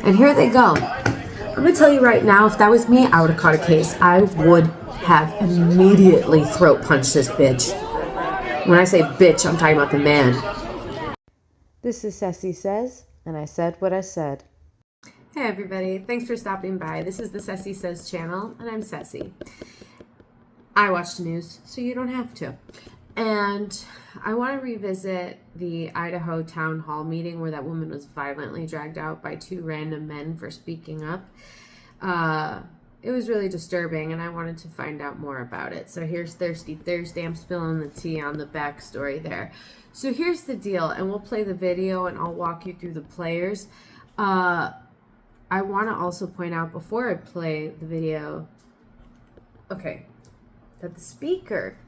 And here they go. I'm going to tell you right now, if that was me, I would have caught a case. I would have immediately throat punched this bitch. When I say bitch, I'm talking about the man. This is CECI Says, and I said what I said. Hey everybody, thanks for stopping by. This is the CECI Says channel, and I'm CECI. I watch the news, so you don't have to. And I want to revisit the Idaho Town Hall meeting where that woman was violently dragged out by two random men for speaking up. It was really disturbing, and I wanted to find out more about it. So here's Thirsty Thursday. I'm spilling the tea on the backstory there. So here's the deal, and we'll play the video, and I'll walk you through the players. I want to also point out before I play the video, that the speaker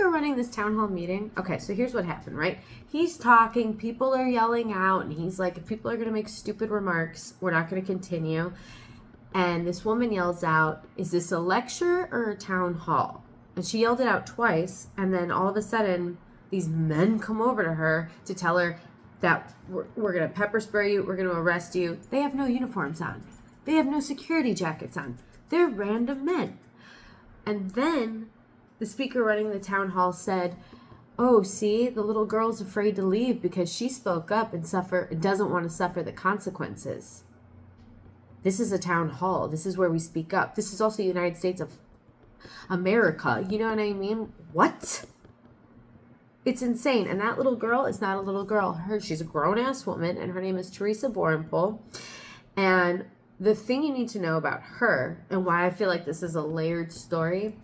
running this town hall meeting, so here's what happened, right? He's talking, people are yelling out, and he's like, if people are going to make stupid remarks, we're not going to continue. And this woman yells out, is this a lecture or a town hall? And she yelled it out twice, and then all of a sudden, these men come over to her to tell her that we're going to pepper spray you, we're going to arrest you. They have no uniforms on. They have no security jackets on. They're random men. And then the speaker running the town hall said, oh, see, the little girl's afraid to leave because she spoke up and doesn't want to suffer the consequences. This is a town hall. This is where we speak up. This is also the United States of America. You know what I mean? What? It's insane. And that little girl is not a little girl. She's a grown-ass woman, and her name is Teresa Borenpool. And the thing you need to know about her, and why I feel like this is a layered story,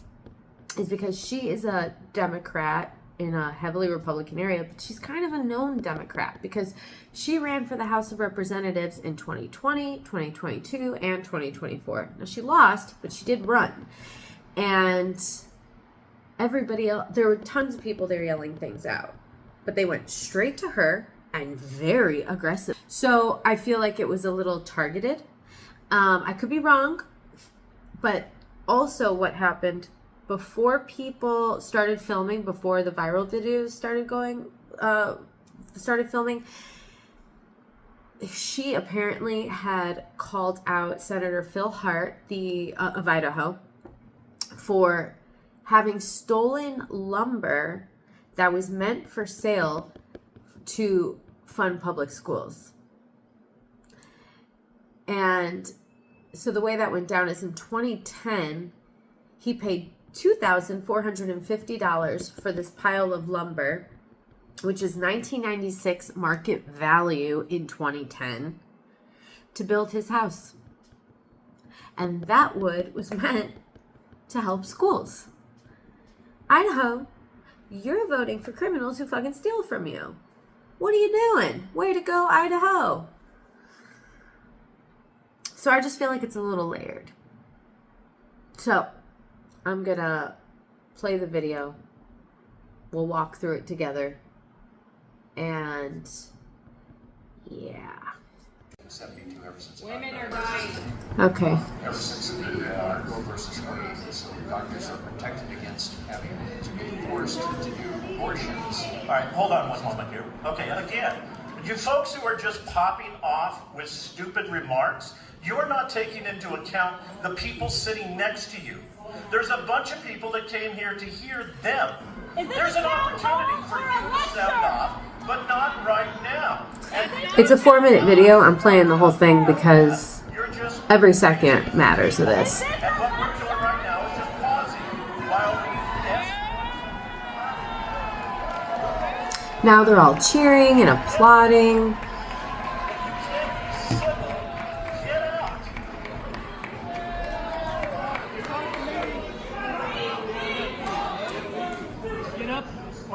is because she is a Democrat in a heavily Republican area, but she's kind of a known Democrat because she ran for the House of Representatives in 2020, 2022, and 2024. Now, she lost, but she did run. And everybody else, there were tons of people there yelling things out, but they went straight to her and very aggressive. So I feel like it was a little targeted. I could be wrong, but also what happened before people started filming, before the viral videos started filming, she apparently had called out Senator Phil Hart, of Idaho, for having stolen lumber that was meant for sale to fund public schools. And so the way that went down is in 2010, he paid $2,450 for this pile of lumber, which is 1996 market value in 2010, to build his house. And that wood was meant to help schools. Idaho, you're voting for criminals who fucking steal from you. What are you doing? Way to go, Idaho. So I just feel like it's a little layered. So I'm going to play the video. We'll walk through it together. And yeah. 72 ever since women are dying. Okay. Ever since the Roe versus Wade, so doctors are protected against having to be forced to do abortions. All right, hold on one moment here. Okay, again, you folks who are just popping off with stupid remarks, you're not taking into account the people sitting next to you. There's a bunch of people that came here to hear them. There's an opportunity for you to sound off, but not right now. It's a 4-minute video. I'm playing the whole thing because every second matters to this. And what we're doing right now is just pausing while we Now they're all cheering and applauding.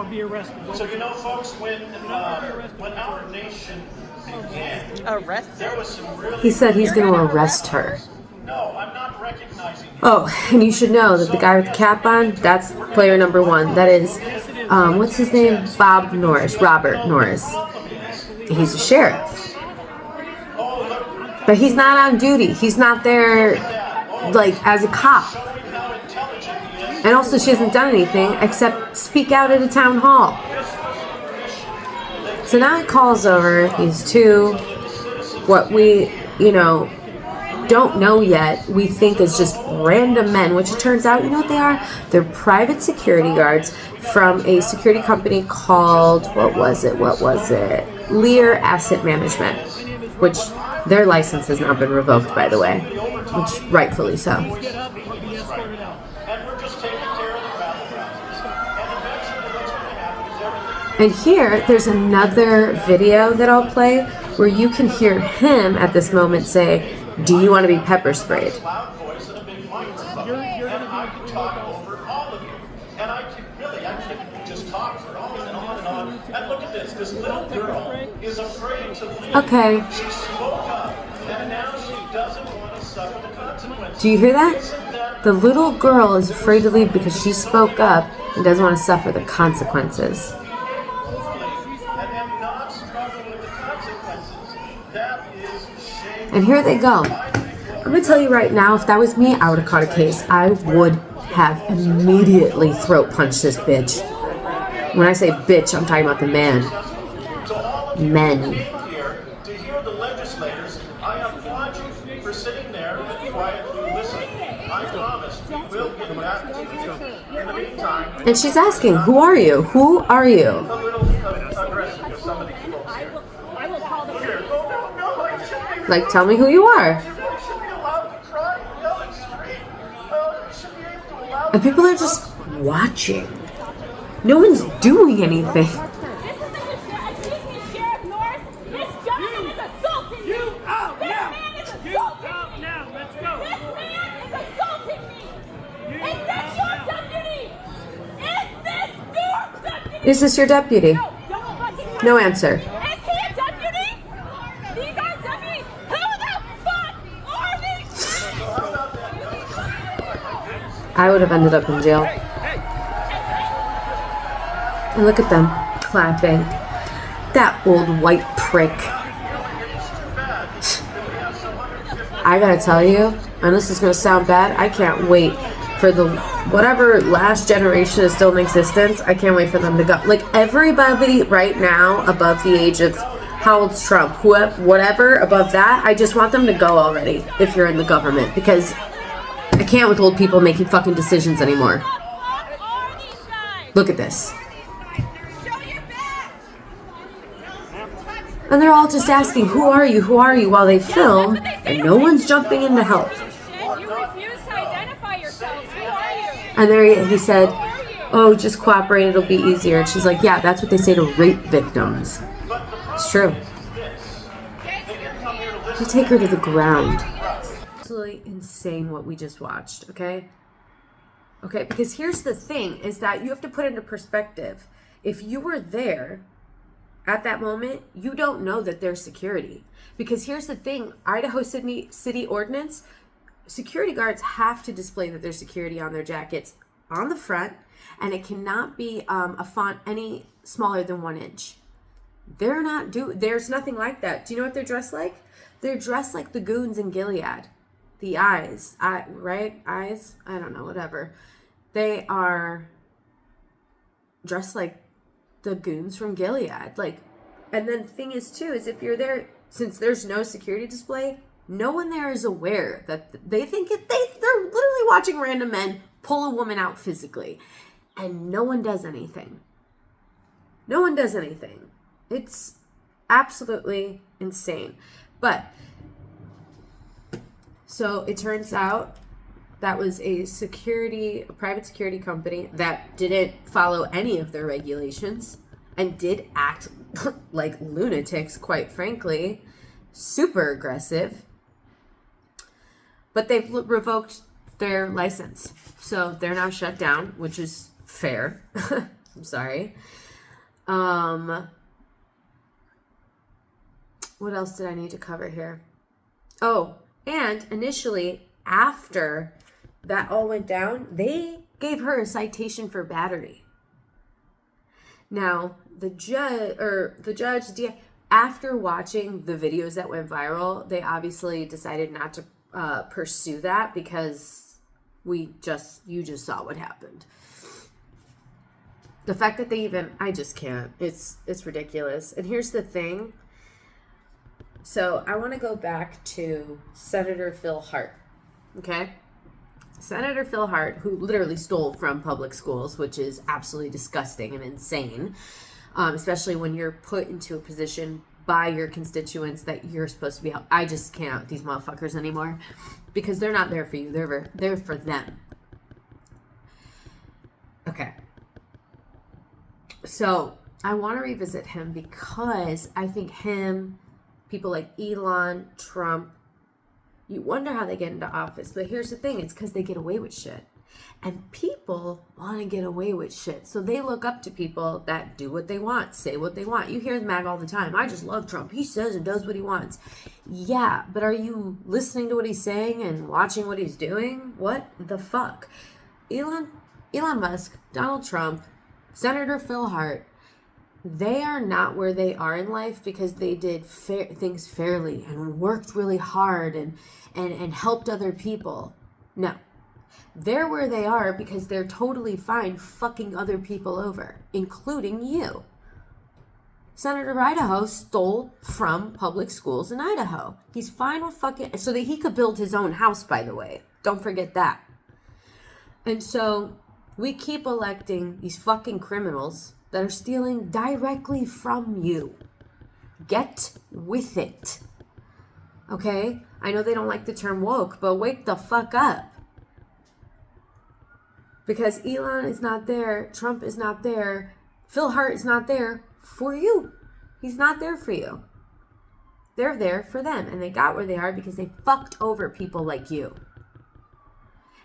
Be arrested. So you know, folks, when our nation began, there was some really. He said he's going to arrest her. No, I'm not recognizing you. Oh, and you should know that the guy with the cap on, that's player number 1. That is, what's his name? Robert Norris. He's a sheriff. But he's not on duty. He's not there, like, as a cop. And also, she hasn't done anything except speak out at a town hall. So now he calls over these two what we, don't know yet, we think is just random men, which it turns out, you know what they are? They're private security guards from a security company called, what was it? Lear Asset Management, which their license has now been revoked, by the way, which rightfully so. And we're just taking care of the rabble rousers. And eventually what's going to happen is everything. And here, there's another video that I'll play where you can hear him at this moment say, "Do you want to be pepper sprayed?" Loud voice and a big microphone. And I can talk over all of you. And I can just talk for on and on and on. And look at this. This little girl is afraid to leave. Okay. She spoke up. And now she doesn't want to suffer the consequences. Do you hear that? Isn't that The little girl is afraid to leave because she spoke up and doesn't want to suffer the consequences. and not struggle with the consequences? That is shameful. And here they go. I'm going to tell you right now, if that was me, I would have caught a case. I would have immediately throat punched this bitch. When I say bitch, I'm talking about the man. To all of you Men. who came here to hear the legislators, I applaud you for sitting there and quietly listening. I promise we will get back to you. In the meantime, And she's asking, who are you? Who are you? a little aggressive with some of these folks here. I will call the Here, no, I shouldn't be. Like, tell me who you are. You should be allowed to cry, yell, and scream. You should be able to allow. And people are just watching. No one's doing anything. Excuse me, Sheriff Norris. This gentleman is assaulting me. You out This now. man is You assaulting out me. now. Let's go. This man is assaulting me. You Is this your deputy? Is this your deputy? No, don't fucking No answer. Is he a deputy? These are deputies. Who the fuck are these? I would have ended up in jail. And look at them clapping. That old white prick. I gotta tell you, and this is gonna sound bad, I can't wait for the whatever last generation is still in existence. I can't wait for them to go. Like everybody right now above the age of how old's Trump? Whatever above that, I just want them to go already. If you're in the government, because I can't with old people making fucking decisions anymore. What are these guys? Look at this. Show your back. And they're all just asking, who are you, while they film, and no one's jumping in to help. You refuse to identify yourselves. Who are you? And there he said, oh, just cooperate, it'll be easier. And she's like, yeah, that's what they say to rape victims. It's true. You take her to the ground. Absolutely insane what we just watched, okay? Okay, because here's the thing, is that you have to put into perspective. If you were there at that moment, you don't know that there's security. Because here's the thing, Idaho City Ordinance, security guards have to display that there's security on their jackets on the front, and it cannot be a font any smaller than 1 inch. There's nothing like that. Do you know what they're dressed like? They're dressed like the goons in Gilead. The eyes, right? Eyes? I don't know, whatever. They are dressed like the goons from Gilead. Like, and then the thing is too, is if you're there, since there's no security display, no one there is aware that they think they're literally watching random men pull a woman out physically. And no one does anything. No one does anything. It's absolutely insane. But, so it turns out that was a private security company that didn't follow any of their regulations and did act like lunatics, quite frankly. Super aggressive. But they've revoked their license. So they're now shut down, which is fair. I'm sorry. What else did I need to cover here? Oh, and initially, after that all went down, they gave her a citation for battery. Now, the judge, after watching the videos that went viral, they obviously decided not to pursue that because you just saw what happened. The fact that they even, I just can't. It's ridiculous. And here's the thing. So I want to go back to Senator Phil Hart. Okay? Senator Phil Hart, who literally stole from public schools, which is absolutely disgusting and insane, especially when you're put into a position by your constituents that you're supposed to be helping. I just can't with these motherfuckers anymore because they're not there for you. They're there for them. Okay. So I want to revisit him because I think him, people like Elon, Trump, you wonder how they get into office. But here's the thing. It's because they get away with shit. And people want to get away with shit. So they look up to people that do what they want, say what they want. You hear the mag all the time. I just love Trump. He says and does what he wants. Yeah, but are you listening to what he's saying and watching what he's doing? What the fuck? Elon Musk, Donald Trump, Senator Phil Hart, they are not where they are in life because they did things fairly and worked really hard and helped other people. No. They're where they are because they're totally fine fucking other people over, including you. Senator Idaho stole from public schools in Idaho. He's fine with fucking... So that he could build his own house, by the way. Don't forget that. And so we keep electing these fucking criminals that are stealing directly from you. Get with it. Okay? I know they don't like the term woke, but wake the fuck up. Because Elon is not there, Trump is not there, Phil Hart is not there for you. He's not there for you. They're there for them. And they got where they are because they fucked over people like you.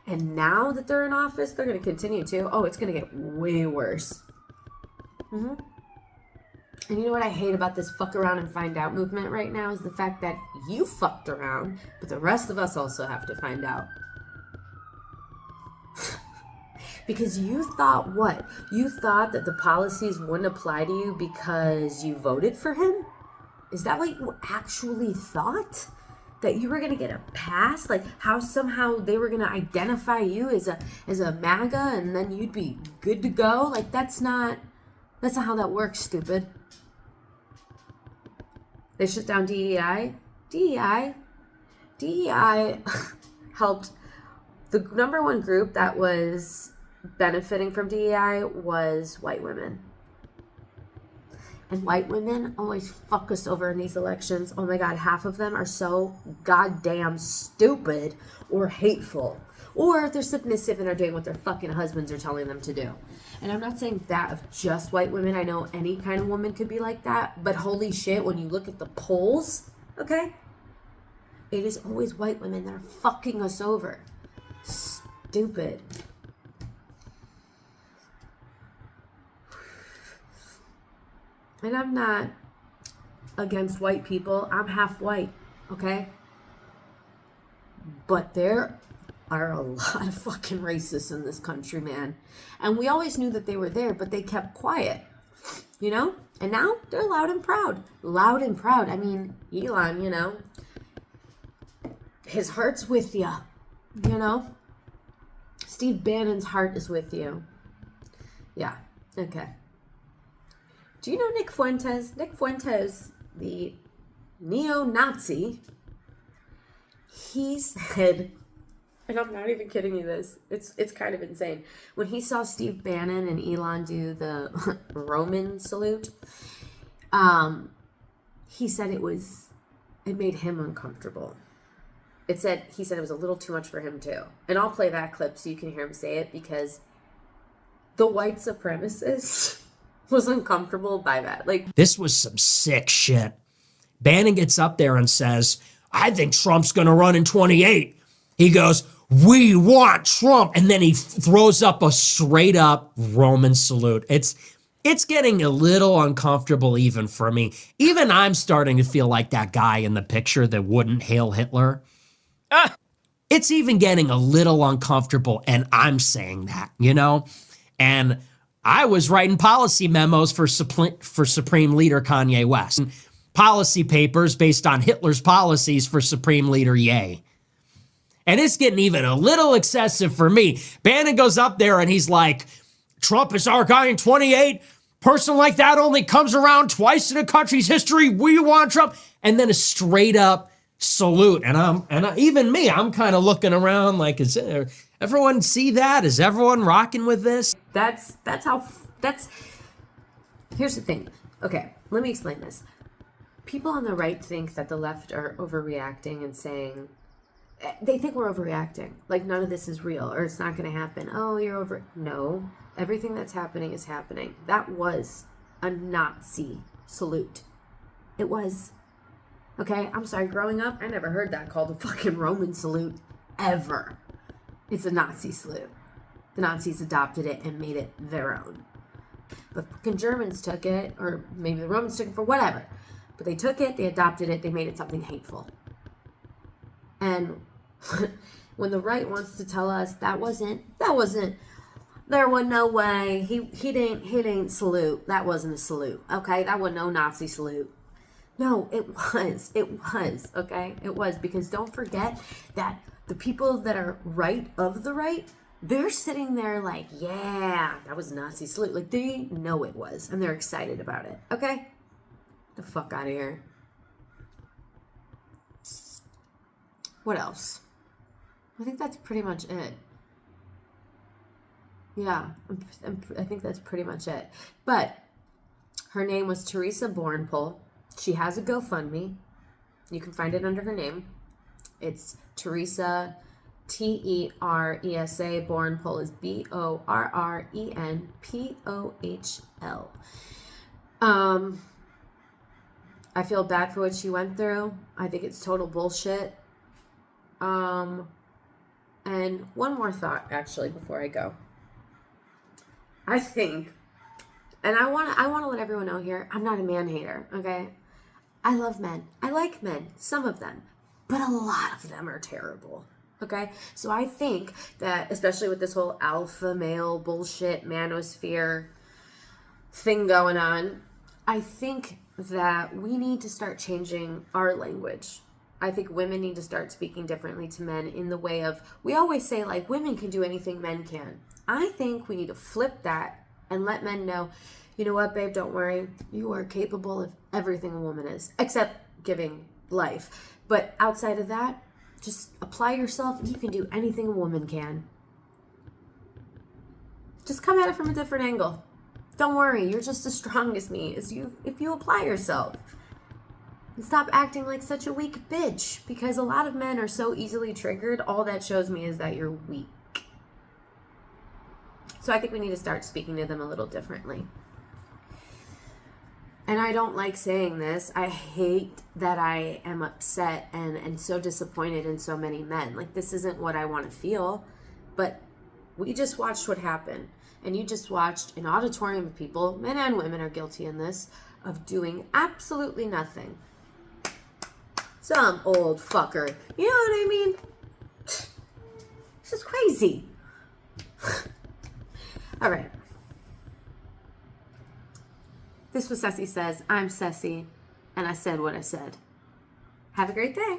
And now that they're in office, they're going to continue to. Oh, it's going to get way worse. And you know what I hate about this fuck around and find out movement right now is the fact that you fucked around, but the rest of us also have to find out. Because you thought what? You thought that the policies wouldn't apply to you because you voted for him? Is that what you actually thought? That you were going to get a pass? Like how somehow they were going to identify you as a MAGA and then you'd be good to go? Like that's not how that works, stupid. They shut down DEI. DEI helped. The number one group that was benefiting from DEI was white women. And white women always fuck us over in these elections. Oh my God, half of them are so goddamn stupid or hateful. Or they're submissive and are doing what their fucking husbands are telling them to do. And I'm not saying that of just white women. I know any kind of woman could be like that. But holy shit, when you look at the polls, okay? It is always white women that are fucking us over. Stupid. And I'm not against white people. I'm half white, okay? But there are a lot of fucking racists in this country, man. And we always knew that they were there, but they kept quiet, you know? And now they're loud and proud. Loud and proud. I mean, Elon, you know, his heart's with you, you know? Steve Bannon's heart is with you. Yeah, okay. Do you know Nick Fuentes? Nick Fuentes, the neo-Nazi, he said, and I'm not even kidding you this, it's kind of insane. When he saw Steve Bannon and Elon do the Roman salute, he said it made him uncomfortable. He said it was a little too much for him too. And I'll play that clip so you can hear him say it because the white supremacist was uncomfortable by that. Like, this was some sick shit. Bannon gets up there and says, I think Trump's going to run in 28. He goes, we want Trump. And then he throws up a straight up Roman salute. It's getting a little uncomfortable even for me. Even I'm starting to feel like that guy in the picture that wouldn't hail Hitler. It's even getting a little uncomfortable, and I'm saying that, you know? And I was writing policy memos for Supreme Leader Kanye West. Policy papers based on Hitler's policies for Supreme Leader Ye. And it's getting even a little excessive for me. Bannon goes up there and he's like, Trump is our guy in 28. Person like that only comes around twice in a country's history. We want Trump. and then a straight up salute. Even me, I'm kind of looking around like, is everyone see that? Is everyone rocking with this? That's here's the thing. Okay, let me explain this. People on the right think that the left are overreacting and saying, they think we're overreacting. Like none of this is real or it's not going to happen. Oh, you're over. No, everything that's happening is happening. That was a Nazi salute. It was. Okay, I'm sorry. Growing up, I never heard that called a fucking Roman salute ever. It's a Nazi salute. The Nazis adopted it and made it their own. But fucking Germans took it, or maybe the Romans took it for whatever. But they took it, they adopted it, they made it something hateful. And when the right wants to tell us there was no way, he didn't salute. That wasn't a salute, okay? That was no Nazi salute. No, it was, okay? It was, because don't forget that the people that are right of the right, they're sitting there like, yeah, that was a Nazi salute. Like, they know it was, and they're excited about it, okay? The fuck out of here. What else? I think that's pretty much it. Yeah, I think that's pretty much it. But her name was Teresa Bornpole. She has a GoFundMe. You can find it under her name. It's Teresa, Teresa. Bornpole is BORRENPOHL. I feel bad for what she went through. I think it's total bullshit. And one more thought, actually, before I go. I think, and I want to let everyone know here, I'm not a man hater, okay? I love men. I like men, some of them, but a lot of them are terrible, okay? So I think that, especially with this whole alpha male bullshit manosphere thing going on, I think that we need to start changing our language. I think women need to start speaking differently to men in the way of, we always say like women can do anything men can. I think we need to flip that and let men know, you know what, babe, don't worry. You are capable of everything a woman is, except giving life. But outside of that, just apply yourself and you can do anything a woman can. Just come at it from a different angle. Don't worry, you're just as strong as me if you apply yourself. And stop acting like such a weak bitch, because a lot of men are so easily triggered. All that shows me is that you're weak. So I think we need to start speaking to them a little differently. And I don't like saying this. I hate that I am upset and so disappointed in so many men. Like, this isn't what I want to feel. But we just watched what happened. And you just watched an auditorium of people, men and women are guilty in this, of doing absolutely nothing. Some old fucker. You know what I mean? This is crazy. All right. This was CECI Says. I'm CECI, and I said what I said. Have a great day.